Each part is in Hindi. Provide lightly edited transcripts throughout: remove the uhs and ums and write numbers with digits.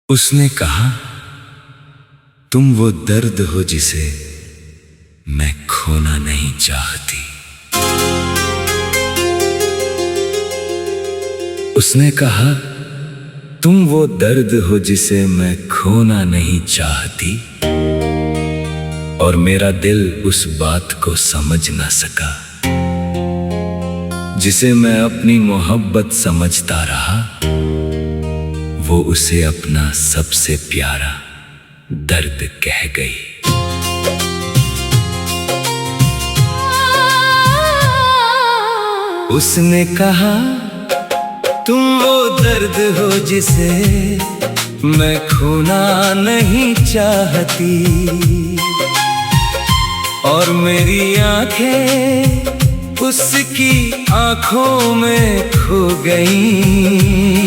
उसने कहा, तुम वो दर्द हो जिसे मैं खोना नहीं चाहती। उसने कहा, तुम वो दर्द हो जिसे मैं खोना नहीं चाहती। और मेरा दिल उस बात को समझ ना सका जिसे मैं अपनी मोहब्बत समझता रहा। वो उसे अपना सबसे प्यारा दर्द कह गई। उसने कहा, तुम वो दर्द हो जिसे मैं खोना नहीं चाहती। और मेरी आंखें उसकी आंखों में खो गईं।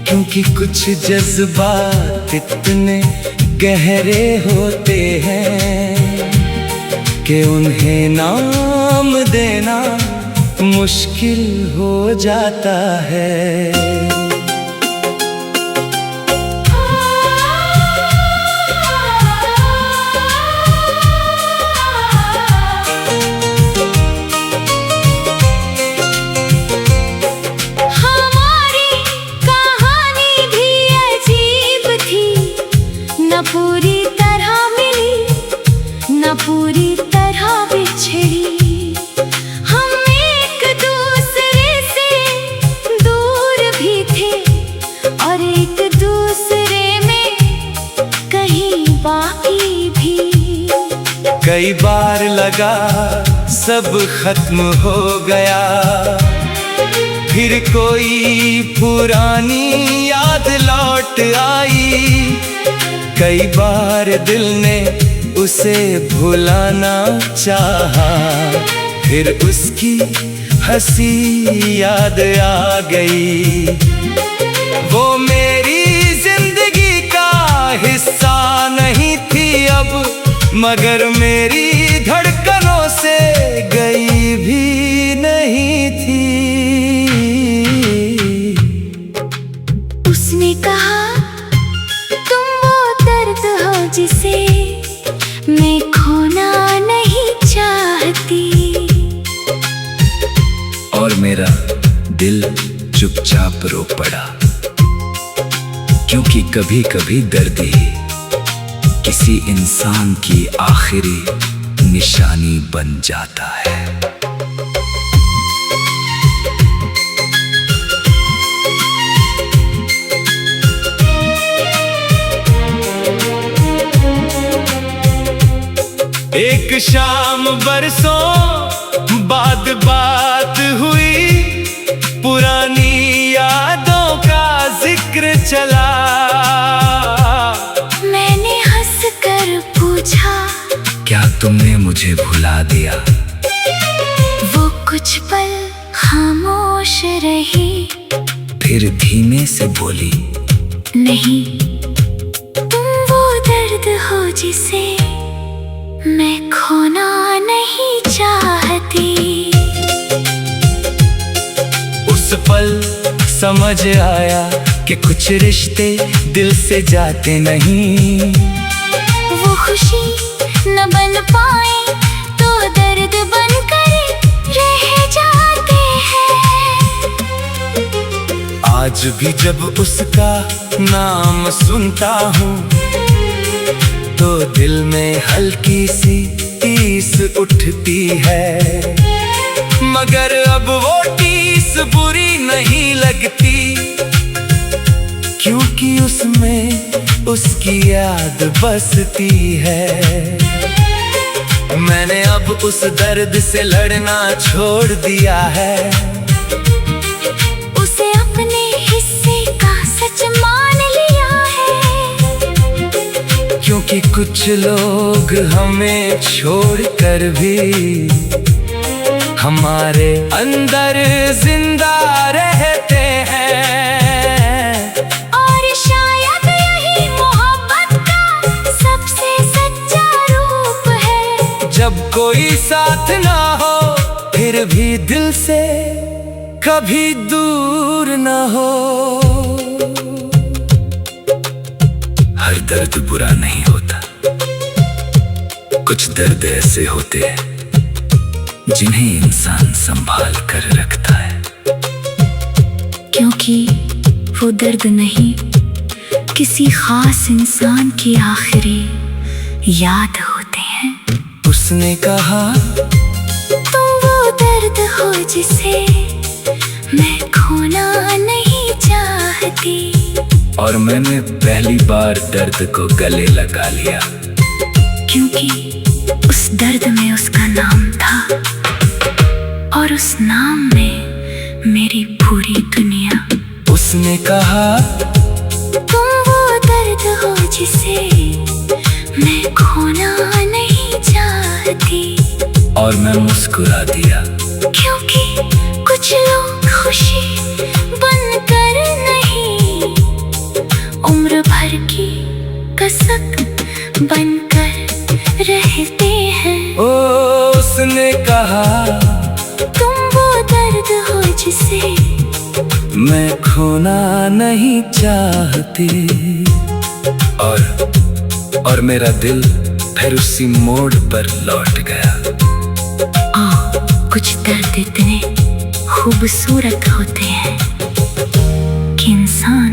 क्योंकि कुछ जज्बात इतने गहरे होते हैं कि उन्हें नाम देना मुश्किल हो जाता है। पूरी तरह मिली न पूरी तरह बिछड़ी। हम एक दूसरे से दूर भी थे और एक दूसरे में कहीं बाकी भी। कई बार लगा सब खत्म हो गया, फिर कोई पुरानी याद लौट आई। कई बार दिल ने उसे भुलाना चाहा, फिर उसकी हंसी याद आ गई। वो मेरी जिंदगी का हिस्सा नहीं थी अब, मगर मेरी धड़कनों से गई भी नहीं थी। उसने कहा, जिसे मैं खोना नहीं चाहती। और मेरा दिल चुपचाप रो पड़ा, क्योंकि कभी कभी दर्द ही किसी इंसान की आखिरी निशानी बन जाता है। एक शाम बरसों बाद बात हुई, पुरानी यादों का जिक्र चला। मैंने हंसकर पूछा, क्या तुमने मुझे भुला दिया? वो कुछ पल खामोश रही, फिर धीमे से बोली, नहीं, तुम वो दर्द हो जिसे मैं खोना नहीं चाहती। उस पल समझ आया कि कुछ रिश्ते दिल से जाते नहीं। वो खुशी न बन पाए तो दर्द बनकर रह जाते हैं। आज भी जब उसका नाम सुनता हूँ तो दिल में हल्की सी टीस उठती है। मगर अब वो टीस बुरी नहीं लगती, क्योंकि उसमें उसकी याद बसती है। मैंने अब उस दर्द से लड़ना छोड़ दिया है। उसे अपने हिस्से का सच मान लिया है, क्योंकि कुछ लोग हमें छोड़कर भी हमारे अंदर जिंदा रहते हैं। और शायद यही मोहब्बत का सबसे सच्चा रूप है। जब कोई साथ ना हो फिर भी दिल से कभी दूर न हो। दर्द बुरा नहीं होता। कुछ दर्द ऐसे होते हैं जिन्हें इंसान संभाल कर रखता है, क्योंकि वो दर्द नहीं किसी खास इंसान की आखिरी याद होते हैं। उसने कहा तुम वो दर्द हो जिसे मैं खोना नहीं चाहती, और मैंने पहली बार दर्द को गले लगा लिया, क्योंकि उस दर्द में उसका नाम था और उस नाम में मेरी पूरी दुनिया। उसने कहा तुम वो दर्द हो जिसे मैं खोना नहीं चाहती, और मैं मुस्कुरा दिया, क्योंकि कुछ लोग खुशी बनकर नहीं, उम्र भर की कसक बनकर रहते हैं। ओ उसने कहा तुम वो दर्द हो जिसे मैं खोना नहीं चाहती, और मेरा दिल फिर उसी मोड़ पर लौट गया। कुछ दर्द इतने खूबसूरत होते हैं कि इंसान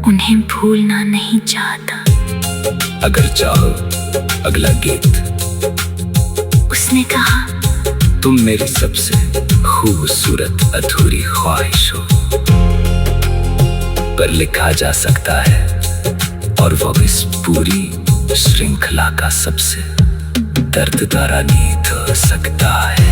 उन्हें भूलना नहीं चाहता। अगर चाहो अगला गीत। उसने कहा तुम मेरी सबसे खूबसूरत अधूरी ख्वाहिश हो, पर लिखा जा सकता है, और वो इस पूरी श्रृंखला का सबसे दर्द भरा गीत हो सकता है।